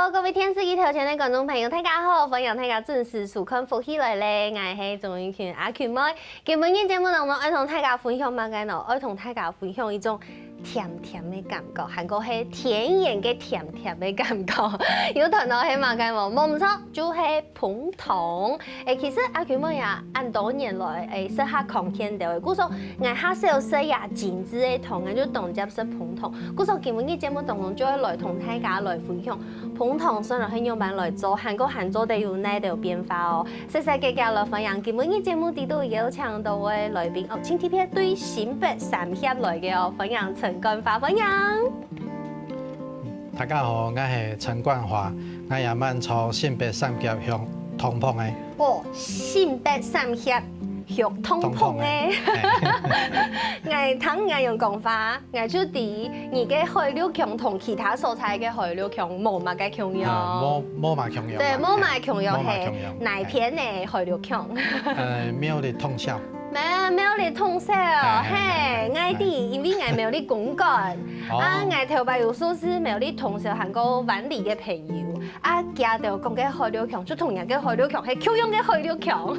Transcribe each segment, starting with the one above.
Hello， 各位天视机头前的观众朋友，大家好！欢迎大家准时收看《福喜来咧》，我是钟永群阿群妹。今日节目当中，爱同大家分享乜嘢呢？爱同大家分享一种甜甜的感觉，韩国系甜盐嘅甜甜的感觉。有谈到係乜嘢無？冇唔錯，就係碰糖。其實阿群妹呀，按多年來食下抗天掉嘅，故說我下少食呀精緻嘅糖，我就當接食碰糖。故說今日嘅節目當中，就會來同大家來分享碰糖，雖然係樣板來做，韓國做得有哪啲變化哦。細細嘅嘅來分享，今日嘅節目呢度有請到嘅來賓哦，請特別對新北三峽來嘅哦，分享陳冠華分享。大家好，我是陳冠華，我也蠻從新北三峽鄉通膨的。哦，新北三峽鄉通膨的，我聽我用講法，我就啲而家海陸強同其他所在嘅海陸強冇乜嘅強樣。冇乜強樣。對，冇乜強樣係哪片嘅海陸強？沒有你通宵。沒有你通宵，嘿，我啲因為我沒有你公幹，啊，我頭擺有數是沒有你通宵，韓國灣里嘅朋友，啊，家就講嘅海陸強，就同樣嘅海陸強係強樣嘅海陸強，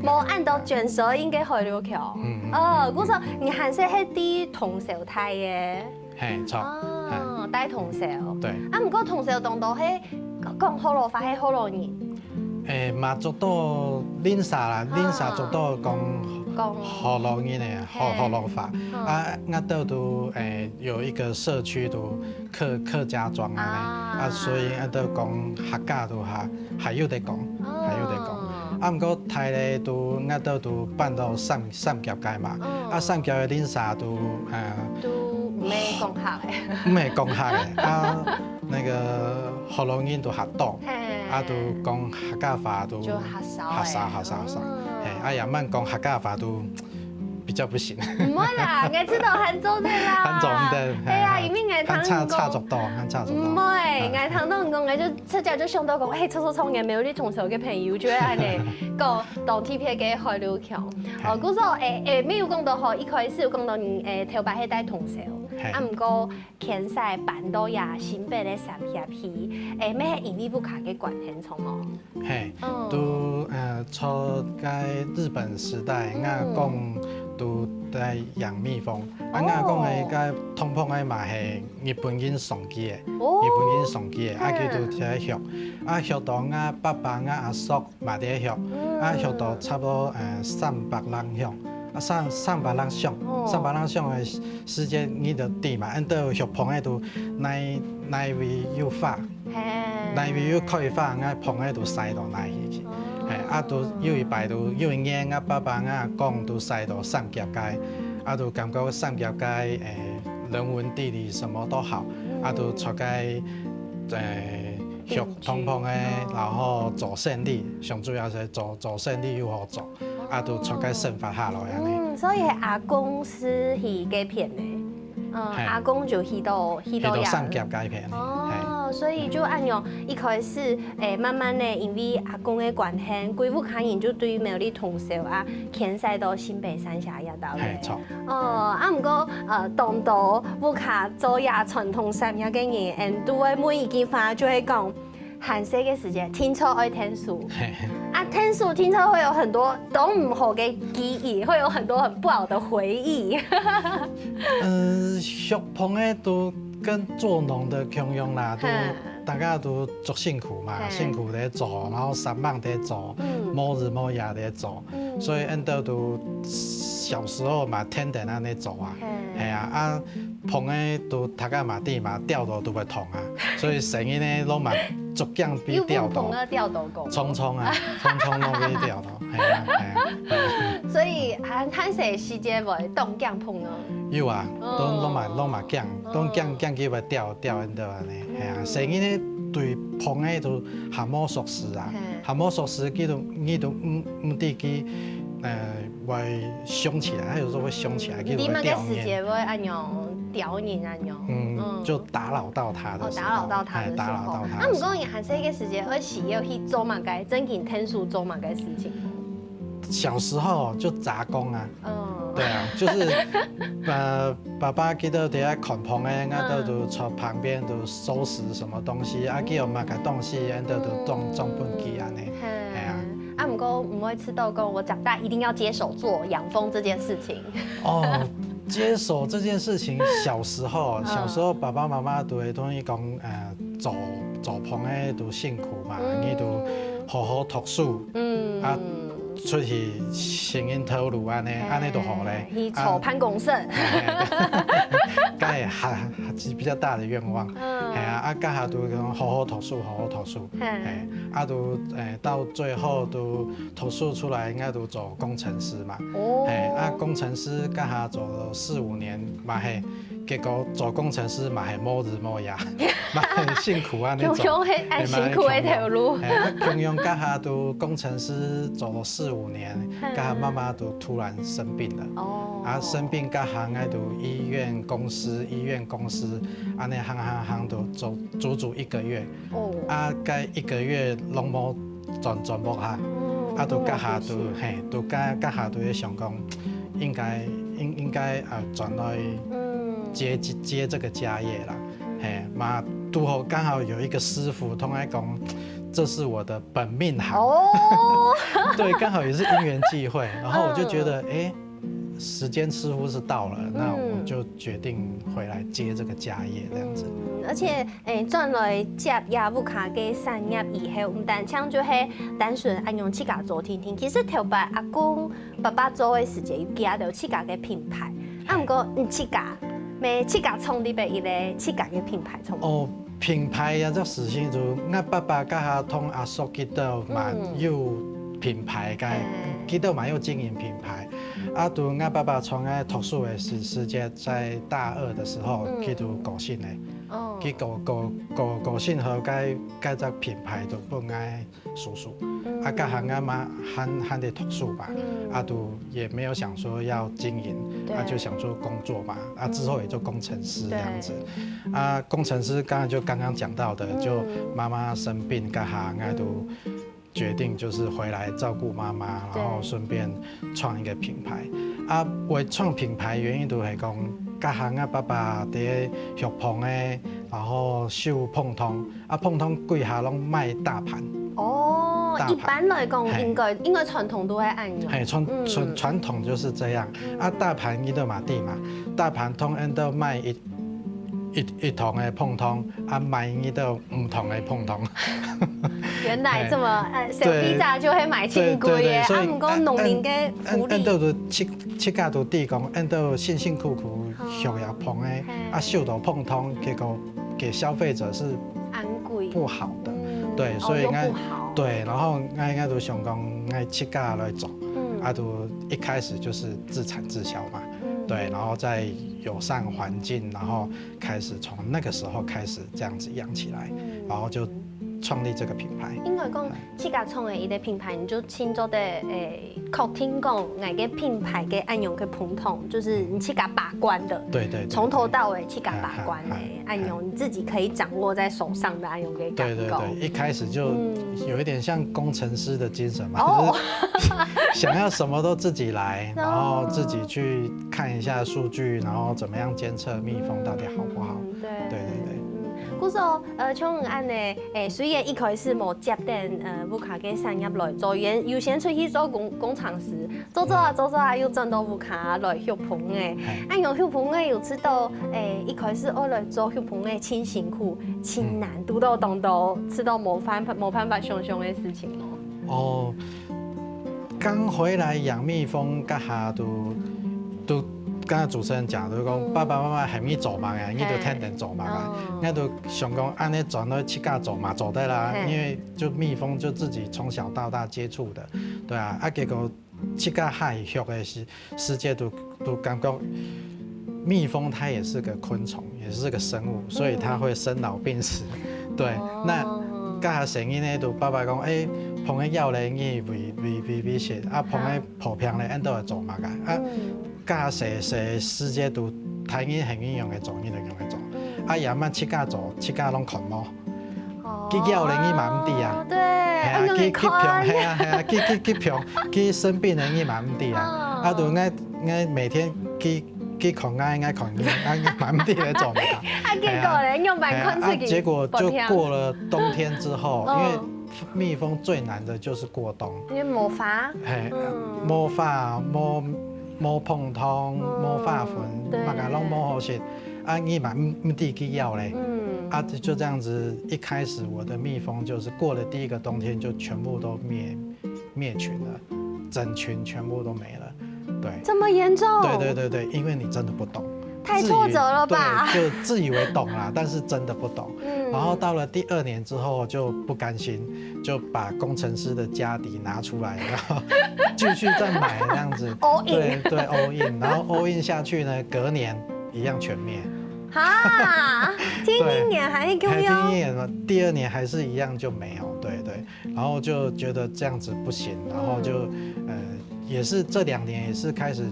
冇按到卷舌音嘅海陸強，哦，故說你韓式係啲通宵態嘅，係錯，哦，帶通宵，對，啊，唔過通宵當到係講好羅法係好羅人。嘛做到練沙啦，練沙做到講河洛人嘅河洛法，啊，我都有一個社區都客家莊啊，所以我都講客家都還有得講，還有得講。啊，唔過台咧都我都搬到三峽街嘛，啊三峽嘅練沙都唔係講客嘅，唔係講客嘅，啊那個河洛人都較多。啊，都講客家話都客少，啊，也蠻講客家話都比較不行。唔會啦，我知道韓州的啦。韓州的，係啊，因為我聽差足多，差足多。唔會，我聽到人講，我就出街就想到講，嘿，初創業沒有你同手嘅朋友，就係安尼講當貼片嘅海陸強。哦，嗰時候沒有講到好，一開始有講到頭擺係帶同手。啊，唔過現在搬到呀新北嘅三峽去，咩係因為不卡嘅關係從哦？係，都初喺日本時代，我講都在養蜜蜂，啊，我講嘅個通膨嘅嘛係日本人送機嘅，日本人送機嘅，啊佢都喺學，啊學到我爸爸我阿叔嘛喺學，啊學到差不多300人學。300人上，300人上嘅時間，你就對嘛？按到學棚喺度，哪位有花，哪位有開花，我棚喺度曬到哪去？啊，都有一擺都有一年，我爸爸我阿公都曬到三峽街，啊，都感覺三峽街人文地理什麼都好，啊，都出街學通膨嘅，然後做生意，上主要係做生意又好做。啊，都出街生活下來安尼。所以係阿公是去街片嘅，阿公就去到三峽街片。哦，所以就按樣一開始慢慢咧，因為阿公嘅關係，規戶客人就對苗栗通宵啊，遷徙到新北三峽一帶咧。係錯。哦，啊唔過當到戶客做也傳統三峽嘅人，都會每一句話就會講。韓式嘅時間，聽錯愛聽書，啊聽書聽錯會有很多都唔好嘅記憶，會有很多很不好的回憶。學棚嘅都跟做農的共樣啦，都大家都做辛苦嘛，辛苦在做，然後3晚在做，冇日冇夜在做，所以按到都小時候嘛天天安尼做啊，係啊，啊棚嘅都大家嘛啲嘛調度都會痛啊，所以成日咧攏嘛逐漸比調度，匆匆啊，匆匆攏比調度，係啊係啊。所以韓式時節會凍姜棚咯。有啊，攏嘛姜，攏姜佢會調喺度安尼，係啊，成日咧對棚嘅都還冇熟識啊，還冇熟識，佢都唔得佢會傷起來，有時候會傷起來，佢會掉你們嘅時節會按樣刁人按樣，就打擾到他的時候，打擾到他的時候。啊，唔過韓式嘅時節，我是要去做乜嘅，正經聽書做乜嘅事情。小时候就杂工啊，嗯，对啊，就是爸爸记得在遐看棚诶，俺都从旁边都收拾什么东西，啊，叫买个东西，俺都装本机安尼，系啊。啊，唔过唔会吃到讲，我长大一定要接手做养蜂这件事情。哦，接手这件事情，小时候爸爸妈妈都会同伊讲，做棚诶都辛苦嘛，你都好好读书，啊，出去行因透露安尼就好咧。去筹攀公社。这也还是比较大的愿望。系啊，家下都讲好好读书，好好读书。都到最后都读书出来，应该都做工程师嘛。工程师家下做了4、5年嘛嘿。结果做工程师嘛系摸日摸夜，嘛很辛苦啊那种。穷系按辛苦的条路。穷用家下都工程师做了4、5年，家下妈妈都突然生病了。生病家下爱都医院公司，安尼行都做足足1个月。该1个月拢无全部哈，都家下都家下都在想讲，应该转来。接这个家业啦，嘛拄好刚好有一个师傅同我讲，这是我的本命行，对，刚好也是因缘际会，然后我就觉得，时间似乎是到了，那我就决定回来接这个家业这样子。而且，转来接业务卡嘅产业以后，唔但像就係单纯按用自家做听听，其实头擺阿公爸爸做嘅時間，有加到自家嘅品牌，唔過唔自家。自家創立嘅一個自家嘅品牌從品牌啊，這事情就我爸爸家下同阿叔記得嘛有品牌嘅，記得嘛有經營品牌。都我爸爸從我讀書嘅時間，在大2的時候，佢就高興咧。佢高興後，該隻品牌就本愛叔叔。家下我媽還得讀書嘛，都也沒有想說要經營，就想說工作嘛，之後也做工程師這樣子。工程師剛剛講到的，就媽媽生病，家下我都決定就是回來照顧媽媽，然後順便創一個品牌。為創品牌原因都係講，家下我爸爸喺學棚咧，然後繡蓬通，蓬通貴下攏賣大盤。一般來講應該傳統都會按用。傳統就是這樣。大盤伊都嘛啲嘛，大盤通因都賣一桶的蓬通，賣伊都唔同的蓬通。原來這麼小披薩就會買輕貴嘅，唔過農民嘅福利。都七家都地講，都辛辛苦苦學業棚的，繡到蓬通，結果給消費者是不好的。對，所以對，然後應該都想講，愛七家來做，都一開始就是自產自銷嘛。對，然後在友善環境，然後開始從那個時候開始這樣子養起來，然後就創立這個品牌。應該講自家創的一個品牌，你就清楚的確聽講，那個品牌嘅按用嘅普通，就是你自家把關的。對，從頭到尾自家把關的按用，你自己可以掌握在手上的按用嘅感覺。對，一開始就有一點像工程師的精神嘛，想要什麼都自己來，然後自己去看一下數據，然後怎麼樣監測蜜蜂到底好不好。對。故說像按呢，雖然一開始冇接定烏卡嘅產業來做，優先出去做工程師，做啊又轉到烏卡來繡棚嘅。按用繡棚嘅又知道，一開始我來做繡棚嘅真辛苦、真難，讀到當到，知道冇辦法想象嘅事情咯。剛回來養蜜蜂，家下都。剛才主持人講，就是講爸爸媽媽係咪做嘛嘅，你都天天做嘛嘅，我都想講按呢轉到七家做嘛，做得啦，因為就蜜蜂就自己從小到大接觸的，對啊，結果七家害學的世界都感覺蜜蜂它也是個昆蟲，也是個生物，所以它會生老病死，對，那家下成日呢都爸爸講，棚嘅藥咧，你為食，棚嘅破片咧，都係做嘛嘅，家下世界都睇已係用嘅做，呢度用嘅做。也乜七家做，七家攏群摸，佢叫你呢嘛唔啲啊？對，去平，去平，去生病的伊嘛唔知啊，啊，就爱每天去控爱控，嘛唔知咧做乜。啊，结果咧用板困出去，结果就过了冬天之后，因为蜜蜂最难的就是过冬，因为魔法，魔法摸碰通，摸发粉，嘛个拢摸好些，啊，伊嘛唔知去要嘞，啊，就这样子，一开始我的蜜蜂就是过了第一个冬天就全部都灭群了，整群全部都没了，对，这么严重？对，因为你真的不懂。太挫折了吧？对，就自以为懂啦，但是真的不懂。然后到了第2年之后就不甘心，就把工程师的家底拿出来，然后继续再买这样子。all in。对 all in， 然后 all in 下去呢，隔年一样全灭。哈，第1年还是够用？第1年嘛，第2年还是一样就没有，对，然后就觉得这样子不行，然后就也是这2年也是开始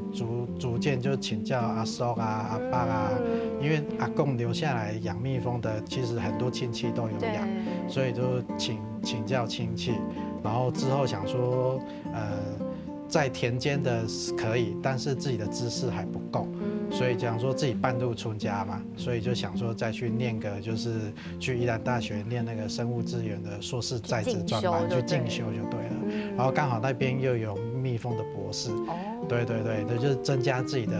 逐渐就请教阿叔啊、阿爸啊，因为阿公留下来养蜜蜂的，其实很多亲戚都有养，所以就请教亲戚，然后之后想说，在田间的可以，但是自己的知识还不够，所以讲说自己半路出家嘛，所以就想说再去念个，就是去宜兰大学念那个生物资源的硕士在职专班，去进修就对了。然后刚好那边又有蜜蜂的博士，对，就是增加自己的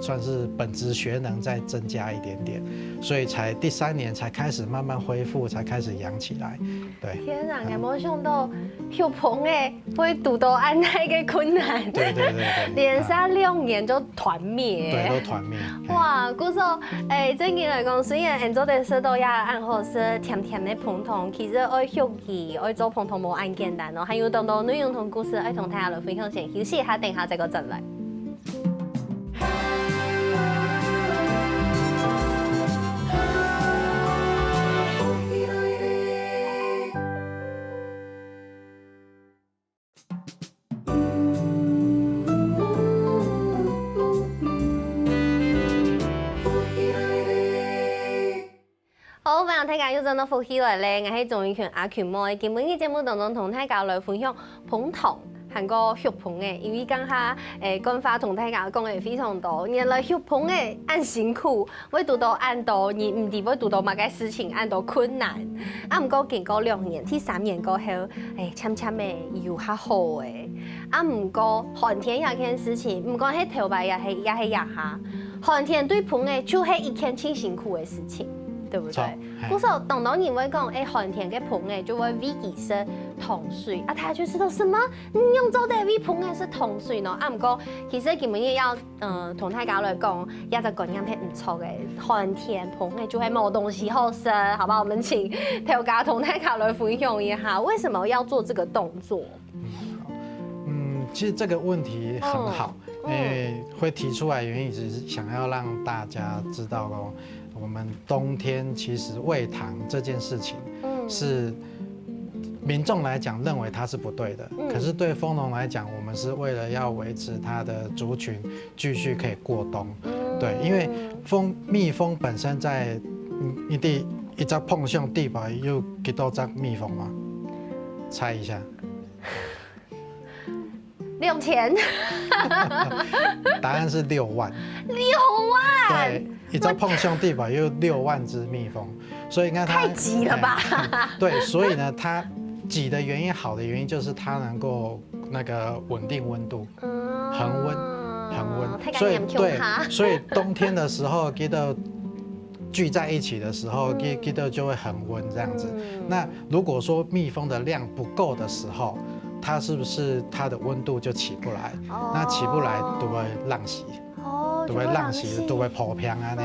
算是本职学能再增加一点点，所以才第3年才开始慢慢恢复，才开始养起来。对，天啊，有没有想到小鹏会遇到安那个困难？对，连续2年就团灭，对，都团灭。哇，故说最近来讲，虽然做的说到也按好是甜甜的碰糖，其实爱学习爱做碰糖无按简单哦，还有很多内容同故事爱同大家来分享先，休息一下，等下再个进来。好，欢迎大家又真到福喜来咧！我係钟永權阿權妹，今日嘅節目當中同大家來分享捧糖韓個血捧嘅，因為剛下講法同大家講嘅非常多，原來血捧嘅按辛苦，會讀到按多，你唔知會讀到乜嘅事情按多困難。啊，唔過經過2年，第3年過後，漸漸嘅又較好嘅。啊，唔過寒天有件事情，唔講係頭擺也係一下，寒天對捧嘅就係一件挺辛苦嘅事情。对不对？故时等到你会讲，寒天嘅捧就会喂其是糖水，啊，他就知道什么？你用做的喂捧是糖水呢？啊，唔过其实今日要同大家来讲，也就讲样係唔錯嘅，寒天捧就係冇東西好食，好不好？我們請頭家同大家來分享一下，為什麼要做這個動作？其实这个问题很好，会提出来原因只是想要让大家知道哦。我们冬天其实喂糖这件事情，是民众来讲认为它是不对的，可是对蜂农来讲，我们是为了要维持它的族群继续可以过冬。对，因为蜜蜂本身在一只碰上地板有几多只蜜蜂吗？猜一下。6000。答案是6万。6万。对。一只碰上地板有6万只蜜蜂，所以你看它太挤了吧？对，所以呢，它挤的原因好的原因就是它能够那个稳定温度，恒温，所以对，所以冬天的时候记得聚在一起的时候，记得就会恒温这样子。那如果说蜜蜂的量不够的时候，它是不是它的温度就起不来？那起不来就会浪死。就会浪死，就会破片啊呢，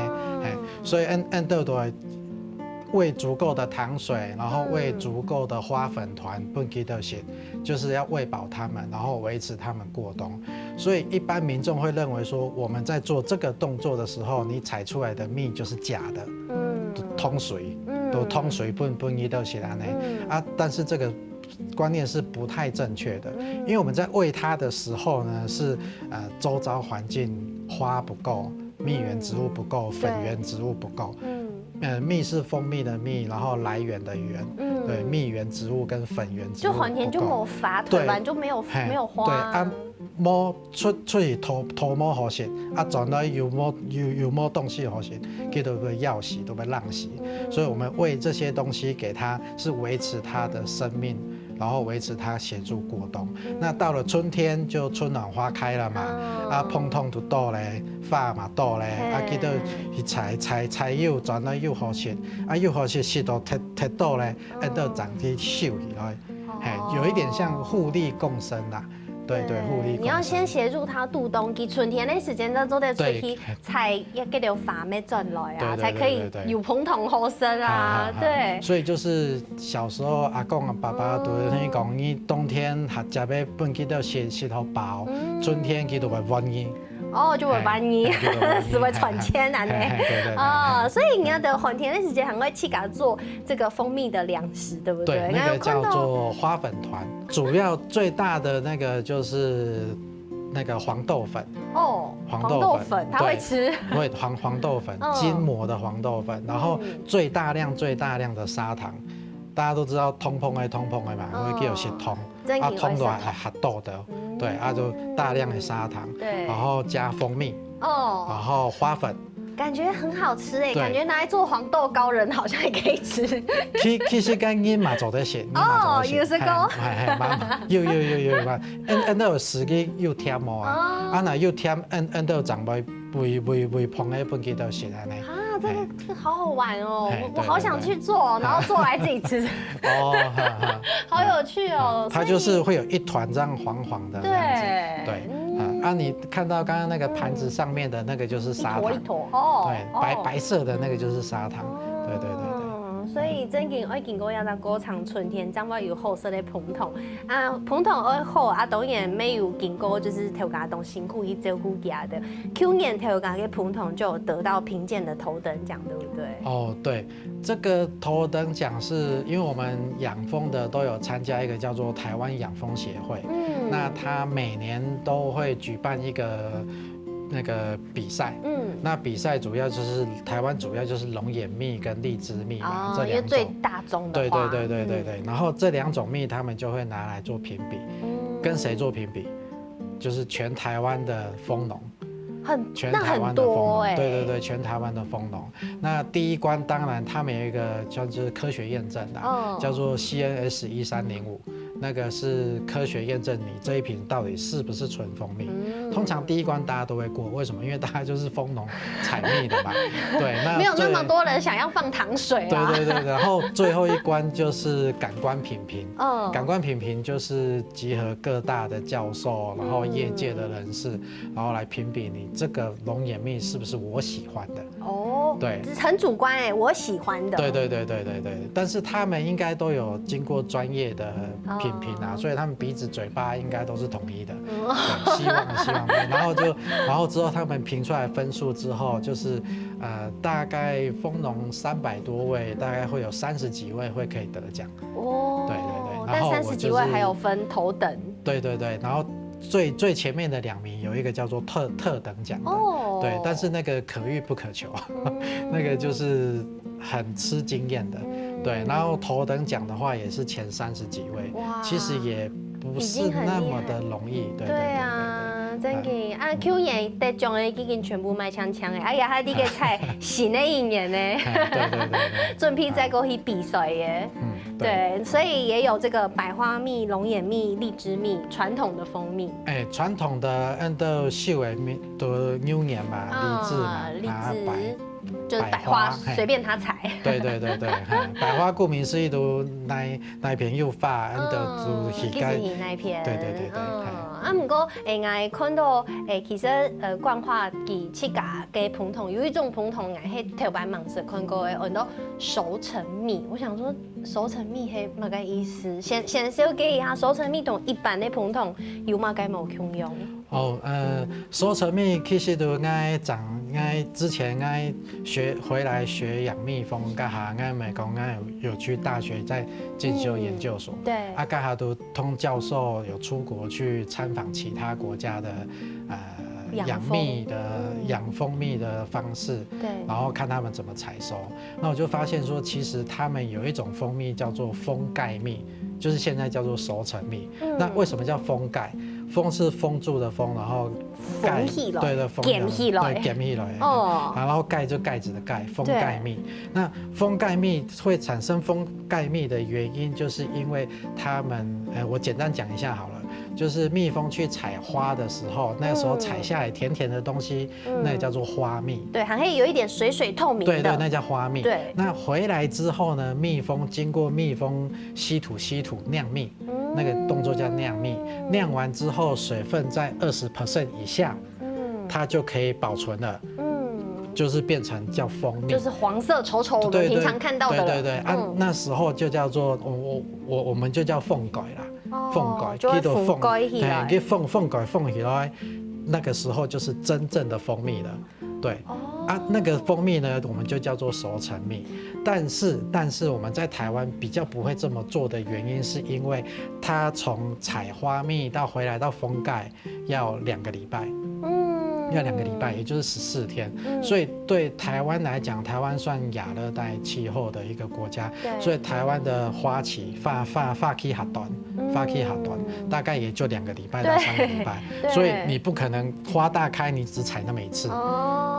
所以按都会喂足够的糖水，然后喂足够的花粉团，不给的些，就是要喂饱它们，然后维持它们过冬。所以一般民众会认为说，我们在做这个动作的时候，你采出来的蜜就是假的，通水，都通水不给的些啊呢，啊，但是这个。观念是不太正确的，因为我们在喂它的时候呢，是周遭环境花不够，蜜源植物不够，粉源植物不够，蜜是蜂蜜的蜜，然后来源的源，对，蜜源植物跟粉源植物。就环田就冇发，台湾就没有花。对，啊，冇出去土毛好食，啊，转来又冇东西好食，佢都被要死，都被浪死。所以我们喂这些东西给它，是维持它的生命。然后维持它协助过冬。那到了春天就春暖花开了嘛，啊，碰痛就倒嘞，花嘛倒嘞，啊，记得去采柚，转来又好吃，啊，又好吃，食到踢倒嘞，到长去收起来，有一点像互利共生啦。对，互利共生。你要先协助它度冬，给春天的时间再做点出去，才一个条花没转来啊，才可以有蓬头好生啊。对。所以就是小时候阿公啊爸爸都跟你讲，你冬天学食要本去到石头包，春天佢就会温你。哦，就会把你是会传签啊呢。哦，所以你要的寒天的时间还会去给它做这个蜂蜜的粮食，对不对？对，那个叫做花粉团，主要最大的那个就是那个黄豆粉。哦，黄豆粉，它会吃。会黄豆粉，筋膜的黄豆粉，然后最大量的砂糖。大家都知道通膨的嘛，因为叫血通，啊通的还黑豆的，对，啊就大量的砂糖，对，然后加蜂蜜，哦，然后花粉，感觉很好吃哎，感觉拿来做黄豆糕，人好像也可以吃。其实跟你嘛做得写，哦，有时候，有嘛，按到时机又甜毛啊，啊那又甜，按到长辈微碰的本机都写安尼。这个好好玩哦，我好想去做，然后做来自己吃。哦，好有趣哦。它就是会有一团这样黄黄的。对。啊，你看到刚刚那个盘子上面的那个就是砂糖。一坨哦。对，白色的那个就是砂糖。对。所以真紧爱经过要到歌唱春天，将会有好色的捧桶啊，捧桶爱好啊，当然没有经过就是头家动辛苦去照顾家的。去年头家的捧桶就有得到评鉴的头等奖，对不对？哦，对，这个头等奖是因为我们养蜂的都有参加一个叫做台湾养蜂协会，那他每年都会举办一个那个比赛，那比赛主要就是台湾主要就是龙眼蜜跟荔枝蜜嘛，这两种，因为最大宗的话，对，然后这两种蜜他们就会拿来做评比，跟谁做评比？就是全台湾的蜂农。全台湾的蜂农，对，全台湾的蜂农。那第一关当然他们有一个叫做科学验证的，叫做 CNS 1305，那个是科学验证你这一瓶到底是不是纯蜂蜜。通常第一关大家都会过，为什么？因为大家就是蜂农采蜜的嘛。对，那没有那么多人想要放糖水啊。对，然后最后一关就是感官品评。感官品评就是集合各大的教授，然后业界的人士，然后来评比你这个龙眼蜜是不是我喜欢的。哦，对，很主观哎，我喜欢的。对，但是他们应该都有经过专业的品评啊，所以他们鼻子嘴巴应该都是统一的。对，希望对。然后之后他们评出来分数之后，就是大概蜂农300多位，大概会有30几位会可以得奖。哦，对，但30几位还有分头等。对，然后最前面的2名有一个叫做特等奖的，对，但是那个可遇不可求，那个就是很吃经验的，对，然后头等奖的话也是前30几位，其实也不是那么的容易，对啊，真的啊，去年得奖的已经全部卖枪的，哎呀，还这个菜新的一年呢，对，准备再过去比赛耶。对，所以也有这个百花蜜、龙眼蜜、荔枝蜜，传统的蜂蜜。传统的按照秀的蜜都牛年嘛，荔枝嘛，荔枝就是百花，随便他采。对，百花顾名思义都那片又发，按照就是那片。对。不过我看到其实冠化其七家嘅盆桶有一种盆桶，我喺头摆忙时看过嘅，很多熟成蜜。我想说熟成蜜係乜嘅意思？先小解一下，熟成蜜同一般的盆桶有乜嘅冇共用？熟成蜜其實都之前回來學養蜜蜂，家下咪講有去大學在進修研究所，對，家下都通教授有出國去參訪其他國家的养蜜的养蜂蜜的方式，对，然后看他们怎么采收。那我就发现说，其实他们有一种蜂蜜叫做封盖蜜，就是现在叫做熟成蜜。那为什么叫封盖？封是封住的封，然后盖，对的，封减起来，对，减起来。哦，然后盖就盖子的盖，封盖蜜。那封盖蜜会产生封盖蜜的原因，就是因为它们，我简单讲一下好了。就是蜜蜂去采花的时候，那个时候采下来甜甜的东西，那也叫做花蜜。对，还可以有一点水水透明的。对对，那叫花蜜。对。那回来之后呢，蜜蜂经过蜜蜂吸土酿蜜，那个动作叫酿蜜。酿完之后，水分在20% 以下，它就可以保存了。就是变成叫蜂蜜，就是黄色稠稠我们平常看到的。对对对，那时候就叫做我们就叫凤改啦。凤改，就会凤改起来，给凤改凤起来，那个时候就是真正的蜂蜜了。对，那个蜂蜜呢，我们就叫做熟成蜜。但是我们在台湾比较不会这么做的原因，是因为它从采花蜜到回来到封盖要2个礼拜。要2个礼拜，也就是14天。所以对台湾来讲，台湾算亚热带气候的一个国家，所以台湾的花期发期很短，大概也就2个礼拜到3个礼拜。所以你不可能花大开，你只采那么一次。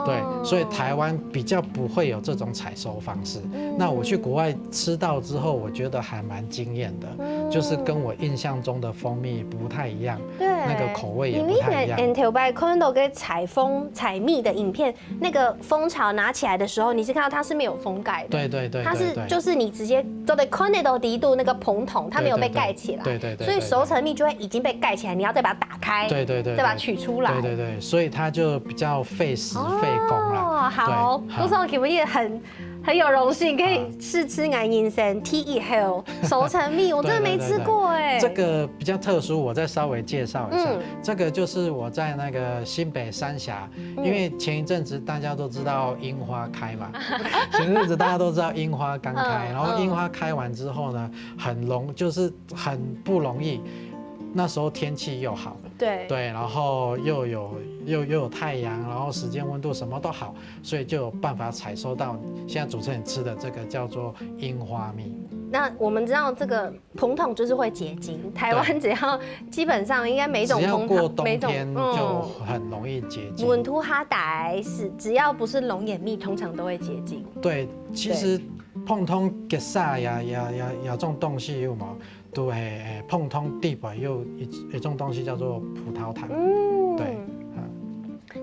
对，所以台湾比较不会有这种采收方式。那我去国外吃到之后，我觉得还蛮惊艳的，就是跟我印象中的蜂蜜不太一样，那个口味也不太一样。因为看到给采蜜的影片，那个蜂巢拿起来的时候，你是看到它是没有封盖的。对对对，它是就是你直接都得看得到底度那个膨筒，它没有被盖起来。对对对。所以熟成蜜就会已经被盖起来，你要再把它打开。对对对。再把它取出来。对对对，所以它就比较费时费工了。哦，好，我说你们也很有荣幸可以试吃俺银生 Tea Hill 熟成蜜，我真的没吃过哎。这个比较特殊，我再稍微介绍一下。这个就是我在那个新北三峡，因为前一阵子大家都知道樱花开嘛，前阵子大家都知道樱花刚开，然后樱花开完之后呢，就是很不容易。那时候天气又好，对，然后又有太阳，然后时间温度什么都好，所以就有办法采收到现在主持人吃的这个叫做樱花蜜。那我们知道这个膨筒就是会结晶，台湾只要基本上应该每种膨筒，每种就很容易结晶。稳土哈达是只要不是龙眼蜜，通常都会结晶。对，其实膨筒结沙呀这种东西有嘛？对，膨筒地板有一种东西叫做葡萄糖。对，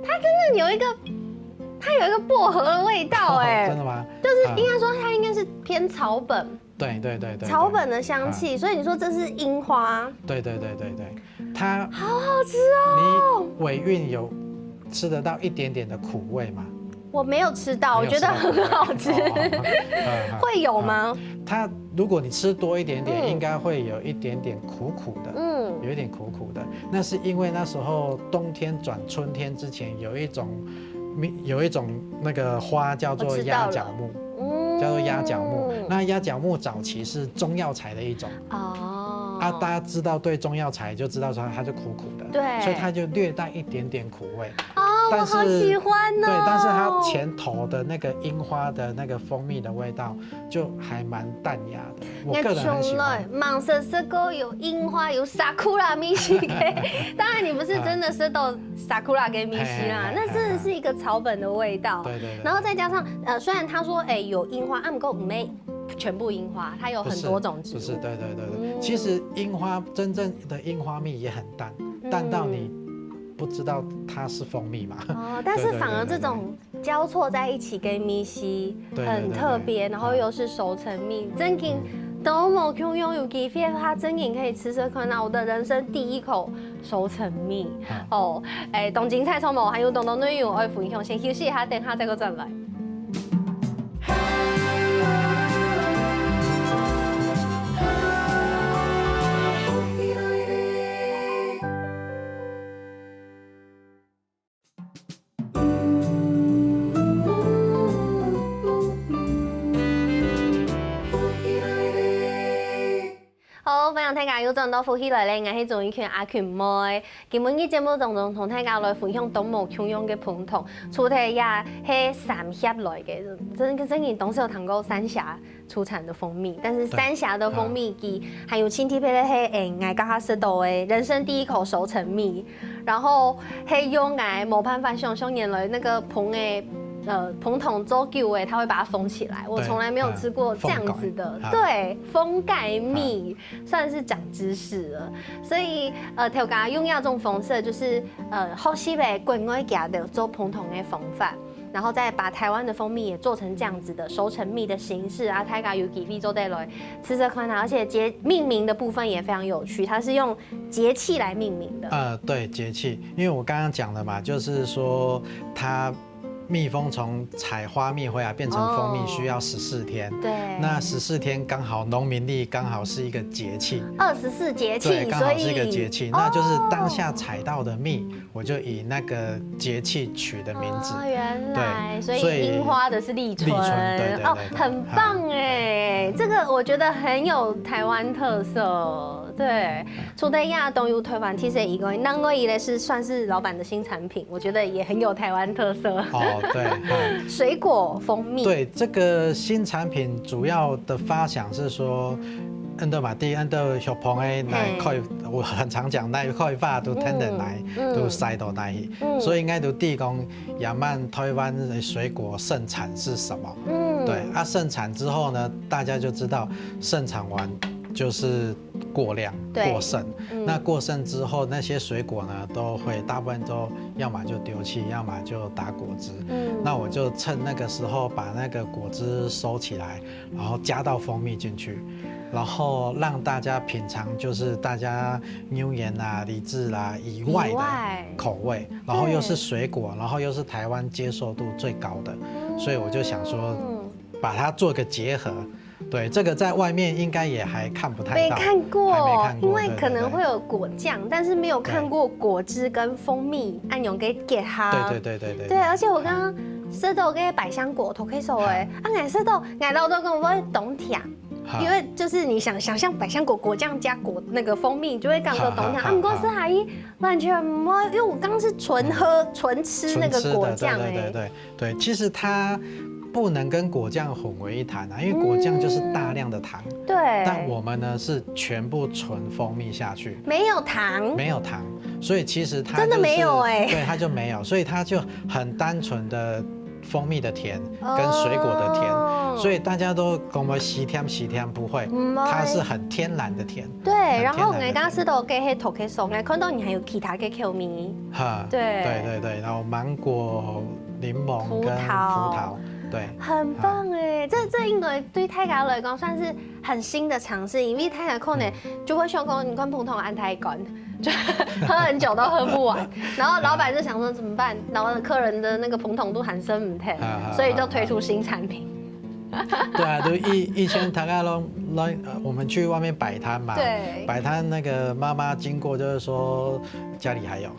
它真的有一个薄荷的味道哎，真的吗？就是应该说它应该是偏草本。对，草本的香气，所以你说这是樱花。对，它好好吃哦。你尾韵有吃得到一点点的苦味吗？我没有吃到，我觉得很好吃。会有吗？它如果你吃多一点点，应该会有一点点苦苦的，有一点苦苦的。那是因为那时候冬天转春天之前，有一种那个花叫做鸭脚木，叫做鸭脚木。那鸭脚木早期是中药材的一种大家知道对中药材就知道说它就苦苦的，对，所以它就略带一点点苦味。我好喜欢哦。对，但是它前头的那个樱花的那个蜂蜜的味道就还蛮淡雅的，我个人很喜欢。芒色色沟有樱花有sakura 蜜西给，当然你不是真的是到 sakura 给蜜西啦，那真的是一个草本的味道。对。然后再加上虽然他说有樱花，不过没全部樱花，它有很多种植物。不是，对。其实樱花真正的樱花蜜也很淡到你不知道它是蜂蜜嘛。但是反而这种交错在一起跟蜜西很特别，然后又是熟成蜜，真的都没拥有机会，它真的可以吃看到我的人生第一口熟成蜜。东京菜葱毛还有东东内容，我分享先休息一下，等下再个转来。分享大家又转到福喜来咧，我是总一群阿群妹。今日嘅节目当中，同大家来分享东吴琼涌嘅盆塘，出题也係三峽來嘅。真嘅當時有談過三峽出產的蜂蜜，但是三峽的蜂蜜機還有青提配咧係我家下食到嘅人生第一口熟成蜜，然後係用我冇辦法想象原來那個盆嘅。盆桶做久哎，它会把它封起来。我从来没有吃过这样子的，对，封盖蜜，算是长知识了。所以条家用亚种封色，就是后西北国外家的做盆桶的方法。然后再把台湾的蜂蜜也做成这样子的熟成蜜的形式啊，大家有几批做带来吃这款啊，而且命名的部分也非常有趣，它是用节气来命名的。对，节气，因为我刚刚讲了嘛，就是说它。蜜蜂从采花蜜回来变成蜂蜜需要14天，对，那14天刚好农民历刚好是一个节气，24节气，对，刚好是一个节气，那就是当下采到的蜜，我就以那个节气取的名字。原来，所以樱花的是立春，对，很棒哎，这个我觉得很有台湾特色。对，除了亚东有台湾，其实一个那个也是算是老板的新产品，我觉得也很有台湾特色。对，水果蜂蜜。对，这个新产品主要的发想是说，按照嘛，第一按照小朋友来开，我很常讲来开发都听人来都塞到来去，所以应该都提供亚曼台湾的水果盛产是什么。对啊，盛产之后呢，大家就知道盛产完就是过量过剩，那过剩之后那些水果呢都会大部分都要么就丢弃，要么就打果汁。那我就趁那个时候把那个果汁收起来，然后加到蜂蜜进去，然后让大家品尝就是大家牛眼啊、梨子啦以外的口味，然后又是水果，然后又是台湾接受度最高的，所以我就想说把它做个结合。对，这个在外面应该也还看不太到，没看过，因为可能会有果酱，但是没有看过果汁跟蜂蜜按用给结合。对，而且我刚刚吃到个百香果，头可以说哎，俺吃到俺老多跟我懂甜。因为就是你想象百香果酱加那个蜂蜜，就会感觉懂甜。不过是还完全没，因为我刚刚是纯吃那个果酱哎。对，其实它不能跟果酱混为一谈啊，因为果酱就是大量的糖。对。但我们呢是全部纯蜂蜜下去，没有糖。没有糖，所以其实它真的没有哎。对，它就没有，所以它就很单纯的蜂蜜的甜跟水果的甜。所以大家都跟我们喜甜，不会，它是很天然的甜。对，然后我刚刚吃到给黑头可以送，我看到你还有其他的口味。对，然后芒果、柠檬跟葡萄，对，很棒哎，这应该对大家来讲算是很新的尝试，因为大家可能就会想讲，你看普通安太干。就喝很久都喝不完，然后老板就想说怎么办？然后客人的那个膨桶度喊生唔甜，所以就推出新产品。对啊，就以前大家都我们去外面摆摊嘛，摆摊那个妈妈经过就是说家里还有，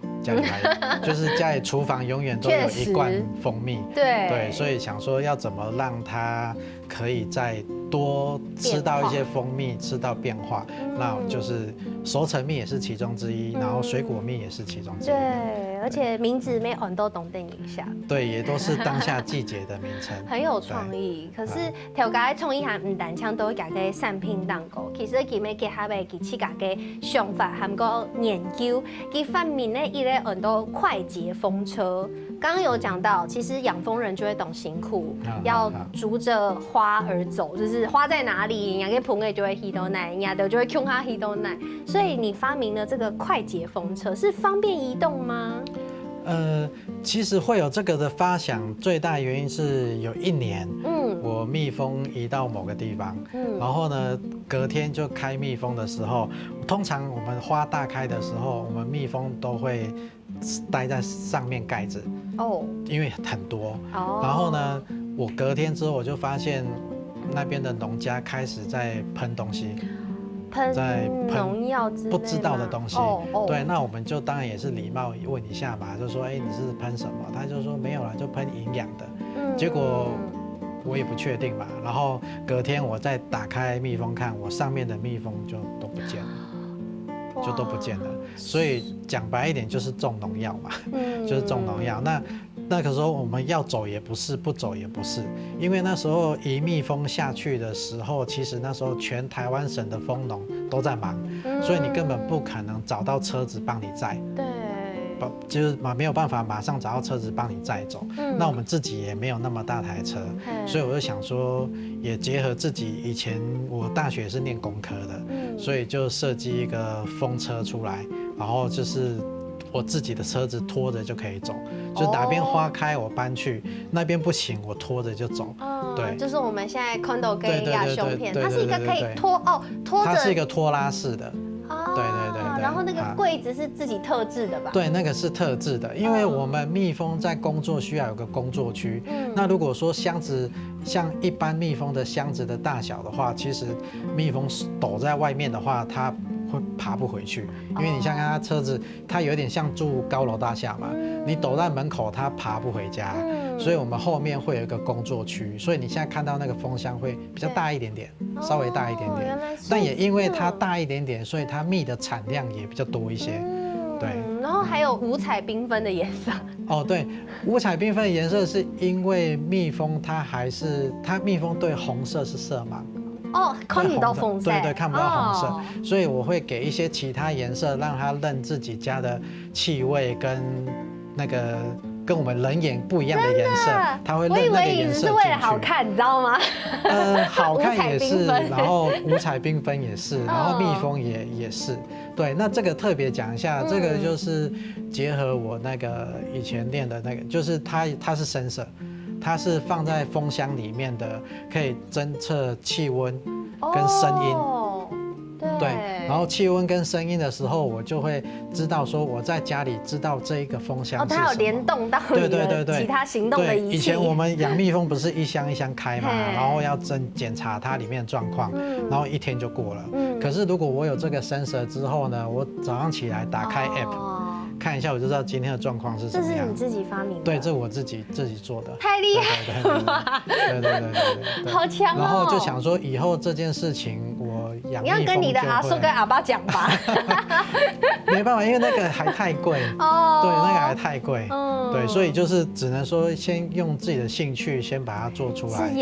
就是家里厨房永远都有一罐蜂蜜，对，所以想说要怎么让它可以再多吃到一些蜂蜜，吃到变化，那就是熟成蜜也是其中之一，然后水果蜜也是其中之一。对，而且名字每款都懂等一下。对，也都是当下季节的名称。很有创意，可是条家创意下唔单枪都家嘅产品当中，其实佢咪结合嘅佢自家嘅想法，含个研究，佢发明咧一类很多快捷风车。刚刚有讲到，其实养蜂人就会懂辛苦，要逐着花而走，就是花在哪里，人家个棚就会吸到奶，人家的就会穷它吸到奶。所以你发明了这个快捷风车，是方便移动吗？其实会有这个的发想，最大原因是有一年，我蜜蜂移到某个地方，然后呢，隔天就开蜜蜂的时候，通常我们花大开的时候，我们蜜蜂都会待在上面盖子，因为很多，然后呢，我隔天之后我就发现那边的农家开始在喷东西。在农药之类不知道的东西，对，那我们就当然也是礼貌问一下嘛，就说你是喷什么？他就说没有啦，就喷营养的。结果我也不确定嘛，然后隔天我再打开蜜蜂看，我上面的蜜蜂就都不见了。就都不见了。所以讲白一点就是种农药嘛，就是种农药。那个时候我们要走也不是，不走也不是，因为那时候移蜜蜂下去的时候，其实那时候全台湾省的蜂农都在忙，所以你根本不可能找到车子帮你载。对。就是没有办法马上找到车子帮你载走，那我们自己也没有那么大台车，所以我就想说，也结合自己以前我大学是念工科的，所以就设计一个风车出来，然后就是我自己的车子拖着就可以走，就哪边花开我搬去，那边不行我拖着就走。对，就是我们现在 condo 跟亚胸片，它是一个可以对拖拖着，它是一个拖拉式的。对，然后那个柜子是自己特制的吧？对，那个是特制的，因为我们蜜蜂在工作需要有个工作区。那如果说箱子像一般蜜蜂的箱子的大小的话，其实蜜蜂躲在外面的话，它会爬不回去，因为你像它车子，它有点像住高楼大厦嘛，你躲在门口，它爬不回家。所以我们后面会有一个工作区，所以你现在看到那个蜂箱会比较大一点点，稍微大一点点。但也因为它大一点点，所以它蜜的产量也比较多一些。对，然后还有五彩缤纷的颜色。哦，对，五彩缤纷的颜色是因为蜜蜂它蜜蜂对红色是色盲。哦，看不到红色。对，看不到红色，所以我会给一些其他颜色，让它认自己家的气味跟那个。跟我们人眼不一样的颜色，它会认那个颜色进去。我以为你是为了好看，你知道吗？好看也是，然后五彩缤纷也是，然后蜜蜂也是。对，那这个特别讲一下，这个就是结合我那个以前练的那个，就是它是sensor，它是放在蜂箱里面的，可以侦测气温跟声音。对，然后气温跟声音的时候，我就会知道说我在家里知道这一个蜂箱是什么。它有联动到你的其他行动的仪器。以前我们养蜜蜂不是一箱一箱开嘛，然后要检查它里面的状况，然后一天就过了。可是如果我有这个 sensor 之后呢，我早上起来打开 app。看一下我就知道今天的状况是什么样。这是你自己发明的？对，这是我自己做的。太厉害了吧！对，好强哦！然后就想说以后这件事情我养蜜蜂你要跟你的阿叔跟阿爸讲吧。没办法，因为那个还太贵哦。对，那个还太贵。对，所以就是只能说先用自己的兴趣先把它做出来。是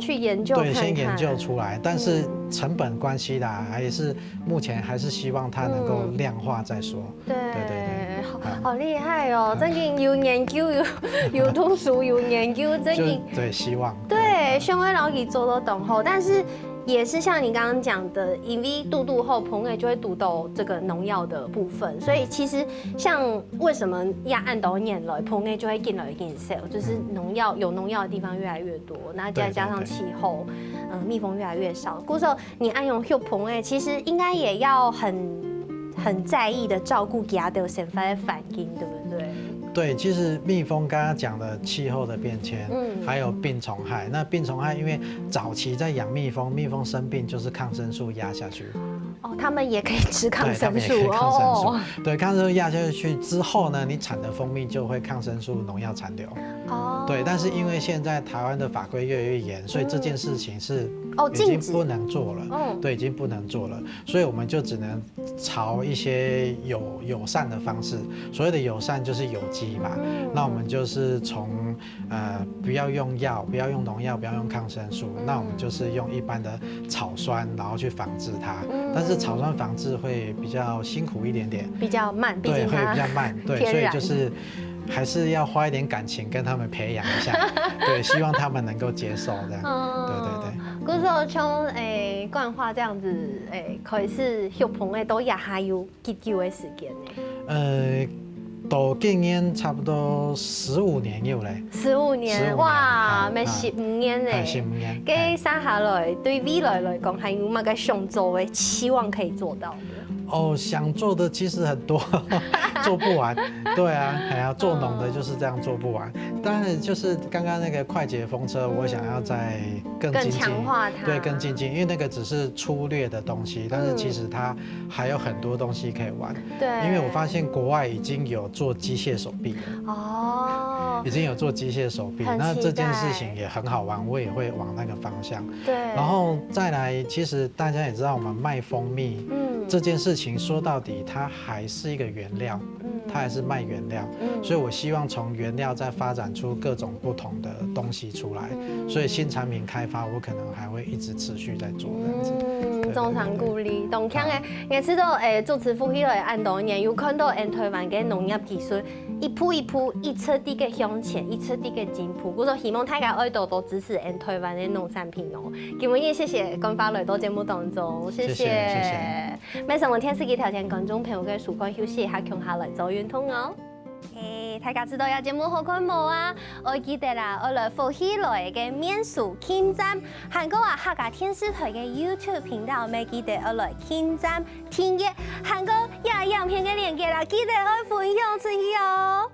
去研究。对，先研究出来，但是成本关系啦，目前还是希望它能够量化再说。对。好厉害哦！真的有研究，有读书，有研究，真的。对，希望。对，希望老给做到等候，但是也是像你刚刚讲的，因为度后棚内就会读到这个农药的部分，所以其实像为什么要按到年了，棚内就会进来进 sale， 就是有农药的地方越来越多，那再加上气候，蜜蜂越来越少，故说你按用后棚内，其实应该也要很在意的照顾给它的生发的反应，对不对？对，其实蜜蜂刚刚讲的气候的变迁，还有病虫害。那病虫害，因为早期在养蜜蜂，蜜蜂生病就是抗生素压下去。哦，他们也可以吃抗生素哦。对，抗生素压下去之后呢，你产的蜂蜜就会抗生素农药残留。哦。对，但是因为现在台湾的法规越来越严，所以这件事情是已经不能做了。对，已经不能做了，所以我们就只能朝一些友善的方式。所谓的友善就是有机嘛。那我们就是从不要用药，不要用农药，不要用抗生素。那我们就是用一般的草酸，然后去防治它。但是草酸防治会比较辛苦一点点，比较慢，对，会比较慢，对，所以就是还是要花一点感情跟他们培养一下，对，希望他们能够接受这样，对。古时候像灌化这样子，可以是小朋友都也还有几久的时间呢？到今年差不多15年有嘞，15年，哇，咪15年嘞，15年。跟生下来对未来来讲，还有乜个想做的，期望可以做到的？哦，想做的其实很多，做不完。对啊，还要做农的就是这样做不完。当然就是刚刚那个快捷风车，我想要再更精进，强化它，对，更精进，因为那个只是粗略的东西，但是其实它还有很多东西可以玩。对，因为我发现国外已经有做机械手臂了。哦，已经有做机械手臂，那这件事情也很好玩，我也会往那个方向。对，然后再来，其实大家也知道，我们卖蜂蜜，这件事情说到底，它还是一个原料，它还是卖原料，所以我希望从原料再发展出各种不同的东西出来。所以新产品开发，我可能还会一直持续在做这样子。非常鼓励，同腔的，也知道主持富起来按多年，有看到台湾嘅农业技术一步一步一彻底嘅向前，一彻底嘅进步。我就希望大家爱多多支持台湾的农产品哦。今日也谢谢干发来到节目当中，谢谢。每上วัน天时嘅条件，观众朋友嘅舒缓休息一下，强下来做运动哦。大家知道有节目好看冇啊？我記得啦，我來富起來嘅面書傾站，韓國客家電視台嘅 YouTube 頻道，咪記得我來傾站訂閱，韓國也影片嘅連結啦，記得我分享出去哦。